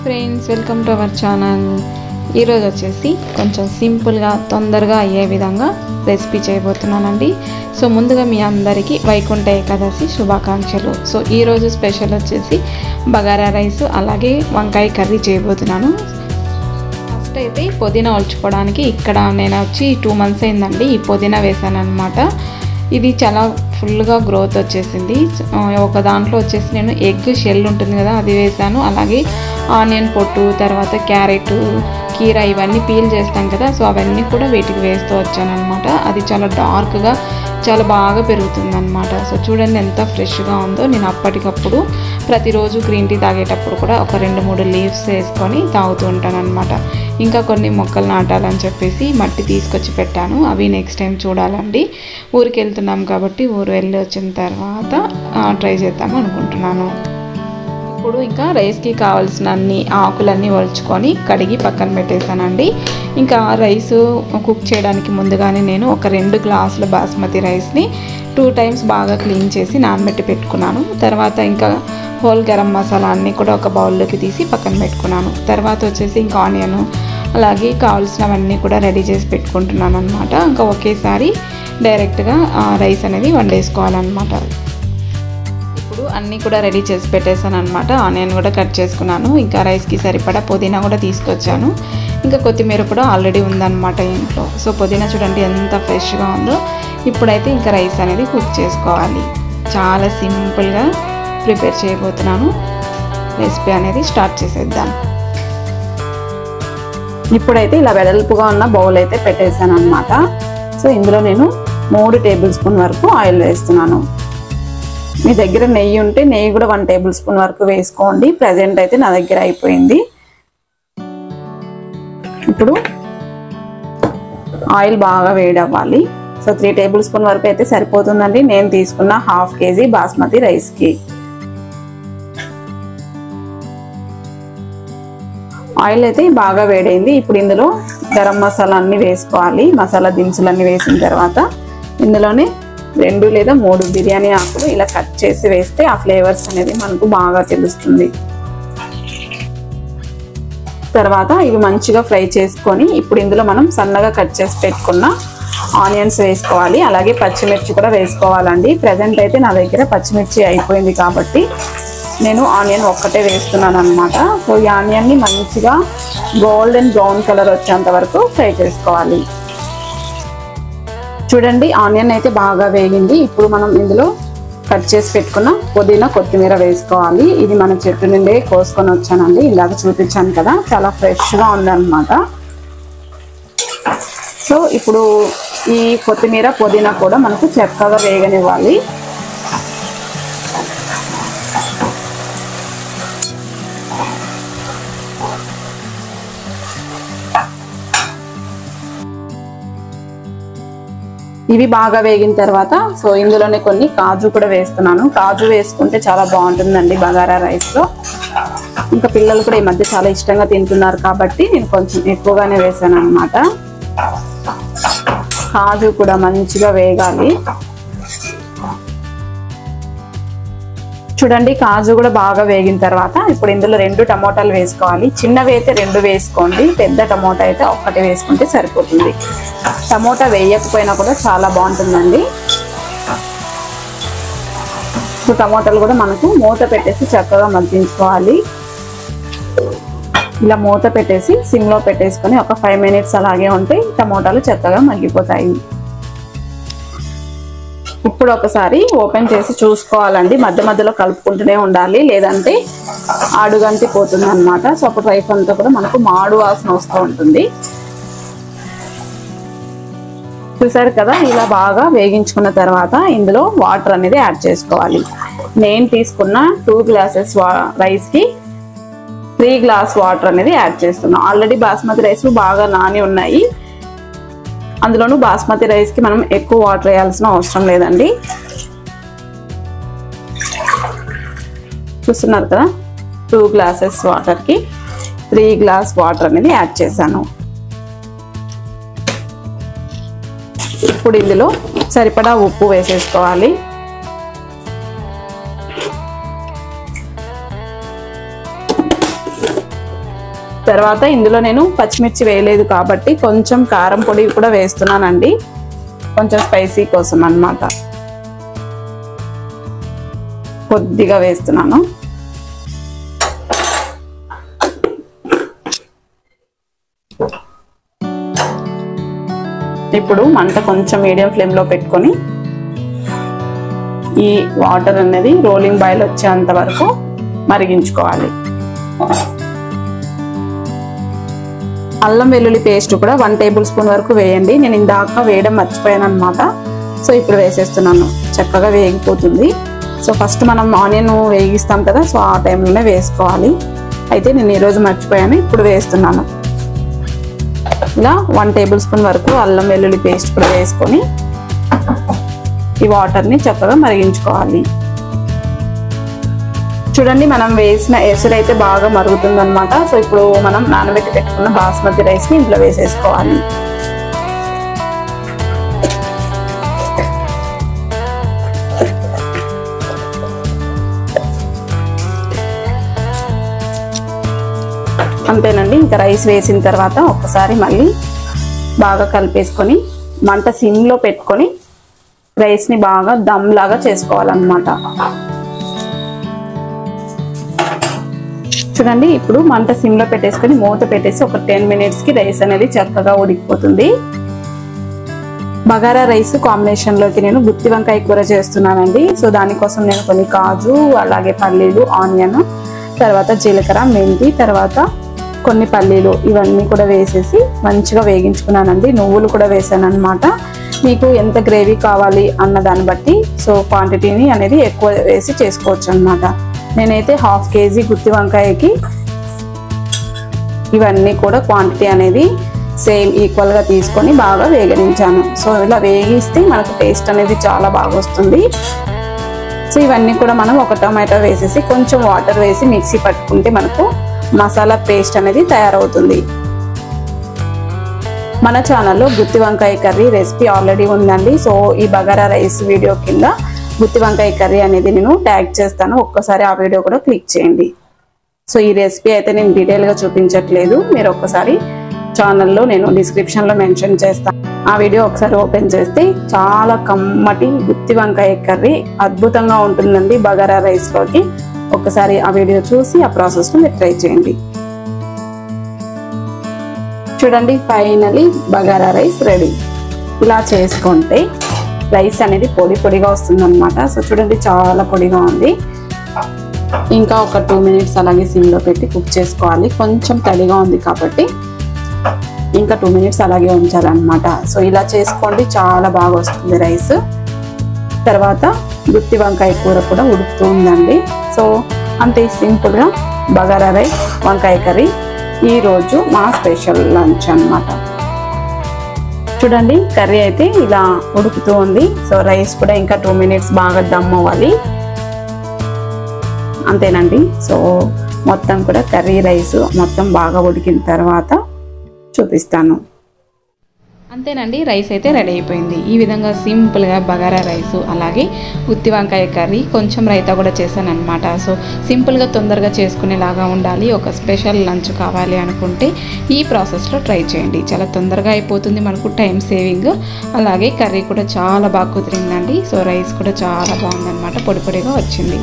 Friends, welcome to our channel. ఈరోజు వచ్చేసి కొంచెం సింపుల్గా తొందరగా అయ్యే విధంగా రెసిపీ చేయబోతున్నానండి. సో ముందుగా మీ అందరికీ వైకుంఠ ఏకాదశి శుభాకాంక్షలు. సో ఈరోజు స్పెషల్ వచ్చేసి బగారా రైస్ అలాగే వంకాయ కర్రీ చేయబోతున్నాను. ఫస్ట్ అయితే పుదీనా ఒలుచుకోవడానికి ఇక్కడ నేను వచ్చి 2 months అయిందండి ఈ పుదీనా వేసాను అనమాట. ఇది చాలా ఫుల్గా గ్రోత్ వచ్చేసింది. ఒక దాంట్లో వచ్చేసి నేను ఎగ్ షెల్ ఉంటుంది కదా అది వేసాను, అలాగే ఆనియన్ పొట్టు, తర్వాత క్యారెట్, కీరా ఇవన్నీ పీల్ చేస్తాం కదా, సో అవన్నీ కూడా వీటికి వేస్తూ వచ్చాను అనమాట. అది చాలా డార్క్గా చాలా బాగా పెరుగుతుంది అనమాట. సో చూడండి ఎంత ఫ్రెష్గా ఉందో. నేను అప్పటికప్పుడు ప్రతిరోజు గ్రీన్ టీ తాగేటప్పుడు కూడా ఒక 2-3 లీవ్స్ వేసుకొని తాగుతూ ఉంటాను అనమాట. ఇంకా కొన్ని మొక్కలు నాటాలని చెప్పేసి మట్టి తీసుకొచ్చి పెట్టాను, అవి నెక్స్ట్ టైం చూడాలండి. ఊరికి వెళ్తున్నాం కాబట్టి ఊరు వెళ్ళి వచ్చిన తర్వాత ట్రై చేద్దాం అనుకుంటున్నాను. ఇప్పుడు ఇంకా రైస్కి కావాల్సిన అన్ని ఆకులన్నీ ఒలుచుకొని కడిగి పక్కన పెట్టేశానండి. ఇంకా రైస్ కుక్ చేయడానికి ముందుగానే నేను ఒక 2 గ్లాసుల బాస్మతి రైస్ని 2 times బాగా క్లీన్ చేసి నానబెట్టి పెట్టుకున్నాను. తర్వాత ఇంకా హోల్ గరం మసాలా అన్నీ కూడా ఒక బౌల్లోకి తీసి పక్కన పెట్టుకున్నాను. తర్వాత వచ్చేసి ఇంకా ఆనియన్ అలాగే కావాల్సినవన్నీ కూడా రెడీ చేసి పెట్టుకుంటున్నాను అనమాట. ఇంకా ఒకేసారి డైరెక్ట్గా రైస్ అనేది వండేసుకోవాలన్నమాట. ఇప్పుడు అన్నీ కూడా రెడీ చేసి పెట్టేశాను అనమాట. ఆనియన్ కూడా కట్ చేసుకున్నాను. ఇంకా రైస్కి సరిపడా పుదీనా కూడా తీసుకొచ్చాను. ఇంకా కొత్తిమీర కూడా ఆల్రెడీ ఉందన్నమాట ఇంట్లో. సో పుదీనా చూడండి ఎంత ఫ్రెష్గా ఉందో. ఇప్పుడైతే ఇంకా రైస్ అనేది కుక్ చేసుకోవాలి. చాలా సింపుల్గా ప్రిపేర్ చేయబోతున్నాను. రెసిపీ అనేది స్టార్ట్ చేసేద్దాం. ఇప్పుడైతే ఇలా వెడల్పుగా ఉన్న బౌల్ అయితే పెట్టేశాను అనమాట. సో ఇందులో నేను 3 tablespoon వరకు ఆయిల్ వేస్తున్నాను. మీ దగ్గర నెయ్యి ఉంటే నెయ్యి కూడా 1 tablespoon వరకు వేసుకోండి. ప్రజెంట్ అయితే నా దగ్గర అయిపోయింది. ఇప్పుడు ఆయిల్ బాగా వేడవ్వాలి. సో 3 tablespoon వరకు అయితే సరిపోతుందండి నేను తీసుకున్న 1/2 kg బాస్మతి రైస్కి. ఆయిల్ అయితే బాగా వేడైంది. ఇప్పుడు ఇందులో గరం మసాలా అన్నీ వేసుకోవాలి. మసాలా దినుసులన్నీ వేసిన తర్వాత ఇందులోనే 2 లేదా 3 బిర్యానీ ఆకులు ఇలా కట్ చేసి వేస్తే ఆ ఫ్లేవర్స్ అనేది మనకు బాగా తెలుస్తుంది. తర్వాత ఇవి మంచిగా ఫ్రై చేసుకొని ఇప్పుడు ఇందులో మనం సన్నగా కట్ చేసి పెట్టుకున్న ఆనియన్స్ వేసుకోవాలి. అలాగే పచ్చిమిర్చి కూడా వేసుకోవాలండి. ప్రజెంట్ అయితే నా దగ్గర పచ్చిమిర్చి అయిపోయింది కాబట్టి నేను ఆనియన్ ఒక్కటే వేస్తున్నాను అనమాట. సో ఈ ఆనియన్ని మంచిగా గోల్డెన్ బ్రౌన్ కలర్ వచ్చేంత వరకు ఫ్రై చేసుకోవాలి. చూడండి ఆనియన్ అయితే బాగా వేగింది. ఇప్పుడు మనం ఇందులో కట్ చేసి పెట్టుకున్న పుదీనా కొత్తిమీర వేసుకోవాలి. ఇది మన చెట్టు నుండే కోసుకొని వచ్చానండి, ఇలాగ చూపించాను కదా, చాలా ఫ్రెష్గా ఉందన్నమాట. సో ఇప్పుడు ఈ కొత్తిమీర పుదీనా కూడా మనకు చక్కగా వేగనివ్వాలి. ఇవి బాగా వేగిన తర్వాత సో ఇందులోనే కొన్ని కాజు కూడా వేస్తున్నాను. కాజు వేసుకుంటే చాలా బాగుంటుందండి బగారా రైస్లో. ఇంకా పిల్లలు కూడా ఈ మధ్య చాలా ఇష్టంగా తింటున్నారు కాబట్టి నేను కొంచెం ఎక్కువగానే వేసాను అనమాట. కాజు కూడా మంచిగా వేగాలి. చూడండి కాజు కూడా బాగా వేగిన తర్వాత ఇప్పుడు ఇందులో 2 టమోటాలు వేసుకోవాలి. చిన్నవి అయితే 2 వేసుకోండి, పెద్ద టమోటా అయితే 1 వేసుకుంటే సరిపోతుంది. టమోటా వేయకపోయినా కూడా చాలా బాగుంటుందండి. సో టమోటాలు కూడా మనకు మూత పెట్టేసి చక్కగా మగ్గించుకోవాలి. ఇలా మూత పెట్టేసి సిమ్లో పెట్టేసుకొని ఒక 5 minutes అలాగే ఉంటే టమోటాలు చక్కగా మగ్గిపోతాయి. ఇప్పుడు ఒకసారి ఓపెన్ చేసి చూసుకోవాలండి, మధ్య మధ్యలో కలుపుకుంటూనే ఉండాలి, లేదంటే అడుగంటి పోతుంది అనమాట. సో అప్పుడు రైస్ అంతా కూడా మనకు మాడు వాసన వస్తూ ఉంటుంది. చూసారు కదా, ఇలా బాగా వేగించుకున్న తర్వాత ఇందులో వాటర్ అనేది యాడ్ చేసుకోవాలి. నేను తీసుకున్న 2 glasses రైస్కి 3 glass వాటర్ అనేది యాడ్ చేస్తున్నాను. ఆల్రెడీ బాస్మతి రైస్ బాగా నాని ఉన్నాయి. అందులోనూ బాస్మతి రైస్కి మనం ఎక్కువ వాటర్ వేయాల్సిన అవసరం లేదండి. చూస్తున్నారు కదా, 2 glasses వాటర్కి 3 glass వాటర్ అనేది యాడ్ చేశాను. ఇప్పుడు ఇందులో సరిపడా ఉప్పు వేసేసుకోవాలి. తర్వాత ఇందులో నేను పచ్చిమిర్చి వేయలేదు కాబట్టి కొంచెం కారం పొడి కూడా వేస్తున్నానండి, కొంచెం స్పైసీ కోసం అన్నమాట. కొద్దిగా వేస్తున్నాను. ఇప్పుడు మంట కొంచెం మీడియం ఫ్లేమ్లో పెట్టుకొని ఈ వాటర్ అనేది రోలింగ్ బాయిల్ వచ్చేంత వరకు మరిగించుకోవాలి. అల్లం వెల్లుల్లి పేస్ట్ కూడా 1 టేబుల్ స్పూన్ వరకు వేయండి. నేను ఇందాక వేయడం మర్చిపోయాను అనమాట. సో ఇప్పుడు వేసేస్తున్నాను. చక్కగా వేగిపోతుంది. సో ఫస్ట్ మనం ఆనియన్ వేగిస్తాం కదా, సో ఆ టైంలోనే వేసుకోవాలి. అయితే నేను ఈరోజు మర్చిపోయాను, ఇప్పుడు వేస్తున్నాను. ఇలా 1 టేబుల్ స్పూన్ వరకు అల్లం వెల్లుల్లి పేస్ట్ కూడా వేసుకొని ఈ వాటర్ని చక్కగా మరిగించుకోవాలి. చూడండి, మనం వేసిన ఎసురు అయితే బాగా మరుగుతుంది అనమాట. సో ఇప్పుడు మనం నానబెట్టి పెట్టుకున్న బాస్మతి రైస్ని ఇందులో వేసేసుకోవాలి. అంతేనండి. ఇంకా రైస్ వేసిన తర్వాత ఒకసారి మళ్ళీ బాగా కలిపేసుకొని మంట సిమ్లో పెట్టుకొని రైస్ని బాగా దమ్ లాగా చేసుకోవాలన్నమాట. చూడండి, ఇప్పుడు మంట సిమ్లో పెట్టేసుకొని మూత పెట్టేసి ఒక 10 మినిట్స్కి రైస్ అనేది చక్కగా ఉడికిపోతుంది. బగారా రైస్ కాంబినేషన్లోకి నేను గుత్తి వంకాయ కూర చేస్తున్నానండి. సో దానికోసం నేను కొన్ని కాజు, అలాగే పల్లీలు, ఆనియన్, తర్వాత జీలకర్ర, మెంతి, తర్వాత కొన్ని పల్లీలు ఇవన్నీ కూడా వేసేసి మంచిగా వేగించుకున్నానండి. నువ్వులు కూడా వేసాను అనమాట. మీకు ఎంత గ్రేవీ కావాలి అన్న దాన్ని బట్టి సో క్వాంటిటీని అనేది ఎక్కువ వేసి చేసుకోవచ్చు అనమాట. నేనైతే 1/2 కేజీ గుత్తి వంకాయకి ఇవన్నీ కూడా క్వాంటిటీ అనేది సేమ్ ఈక్వల్గా తీసుకొని బాగా వేగనించాను. సో ఇలా వేగిస్తే మనకు టేస్ట్ అనేది చాలా బాగా వస్తుంది. సో ఇవన్నీ కూడా మనం ఒక టమాటో వేసేసి కొంచెం వాటర్ వేసి మిక్సీ పట్టుకుంటే మనకు మసాలా పేస్ట్ అనేది తయారవుతుంది. మన ఛానల్లో గుత్తి వంకాయ కర్రీ రెసిపీ ఆల్రెడీ ఉందండి. సో ఈ బగారా రైస్ వీడియో కింద గుత్తి వంకాయ కర్రీ అనేది నేను ట్యాగ్ చేస్తాను, ఒక్కసారి ఆ వీడియో కూడా క్లిక్ చేయండి. సో ఈ రెసిపీ అయితే నేను డీటెయిల్గా చూపించట్లేదు, మీరు ఒక్కసారి ఛానల్లో నేను డిస్క్రిప్షన్లో మెన్షన్ చేస్తాను. ఆ వీడియో ఒకసారి ఓపెన్ చేస్తే చాలా కమ్మటి గుత్తి వంకాయ కర్రీ అద్భుతంగా ఉంటుందండి బగారా రైస్లోకి. ఒక్కసారి ఆ వీడియో చూసి ఆ ప్రాసెస్ను మీరు ట్రై చేయండి. చూడండి, ఫైనలీ బగారా రైస్ రెడీ. ఇలా చేసుకుంటే రైస్ అనేది పొడి పొడిగా వస్తుంది అనమాట. సో చూడండి, చాలా పొడిగా ఉంది. ఇంకా ఒక 2 మినిట్స్ అలాగే సిమ్లో పెట్టి కుక్ చేసుకోవాలి. కొంచెం తడిగా ఉంది కాబట్టి ఇంకా 2 మినిట్స్ అలాగే ఉంచాలన్నమాట. సో ఇలా చేసుకోండి, చాలా బాగా వస్తుంది రైస్. తర్వాత గుత్తి వంకాయ కూర కూడా ఉడుకుతూ ఉందండి. సో అంతే సింపుల్గా బగారా రైస్ వంకాయ కర్రీ ఈరోజు మా స్పెషల్ లంచ్ అన్నమాట. చూడండి, కర్రీ అయితే ఇలా ఉడుకుతూ ఉంది. సో రైస్ కూడా ఇంకా 2 మినిట్స్ బాగా దమ్ అవ్వాలి. అంతేనండి. సో మొత్తం కూడా కర్రీ రైస్ మొత్తం బాగా ఉడికిన తర్వాత చూపిస్తాను. అంతేనండి, రైస్ అయితే రెడీ అయిపోయింది. ఈ విధంగా సింపుల్గా బగారా రైసు అలాగే గుత్తి వంకాయ కర్రీ, కొంచెం రైతా కూడా చేశాను అనమాట. సో సింపుల్గా తొందరగా చేసుకునేలాగా ఉండాలి, ఒక స్పెషల్ లంచ్ కావాలి అనుకుంటే ఈ ప్రాసెస్లో ట్రై చేయండి. చాలా తొందరగా అయిపోతుంది, మనకు టైం సేవింగ్. అలాగే కర్రీ కూడా చాలా బాగా కుదిరిందండి. సో రైస్ కూడా చాలా బాగుందన్నమాట, పొడి పొడిగా వచ్చింది.